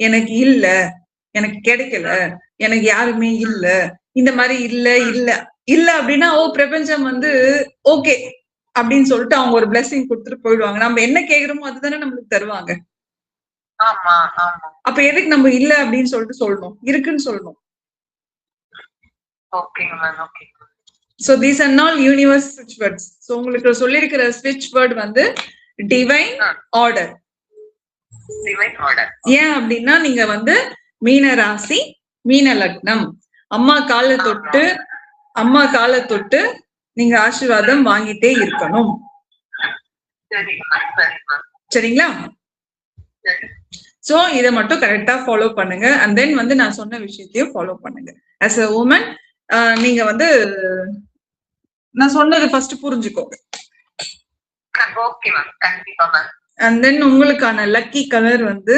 எனக்கு இல்ல, எனக்கு கிடைக்கல, எனக்கு யாருமே இல்ல, இந்த மாதிரி இல்ல இல்ல இல்ல அப்படின்னா ஓ பிரபஞ்சம் வந்து ஓகே அப்படின்னு சொல்லிட்டு அவங்க ஒரு பிளெஸிங் கொடுத்துட்டு போயிடுவாங்க. நம்ம என்ன கேக்குறோமோ அதுதானே நம்மளுக்கு தருவாங்க. அப்ப எதுக்கு நம்ம இல்ல அப்படின்னு சொல்லிட்டு சொல்லணும், இருக்குன்னு சொல்லணும். So these are all universe switch words. So உங்களுக்கு சொல்லிருக்கிற switch word வந்து divine order. ஏன் அப்படின்னா நீங்க வந்து மீன ராசி, மீன லக்னம். அம்மா காலை தொட்டு நீங்க ஆசீர்வாதம் வாங்கிட்டே இருக்கணும். சரிங்களா? சோ இதை மட்டும் கரெக்டா ஃபாலோ பண்ணுங்க. அண்ட் தென் வந்து நான் சொன்ன விஷயத்தையும் ஃபாலோ பண்ணுங்க. ஆஸ் அ உமன் நீங்க வந்து நான் சொன்னது ஃபர்ஸ்ட் புரிஞ்சுக்கோங்க. அண்ட் தென் உங்களுக்கான லக்கி கலர் வந்து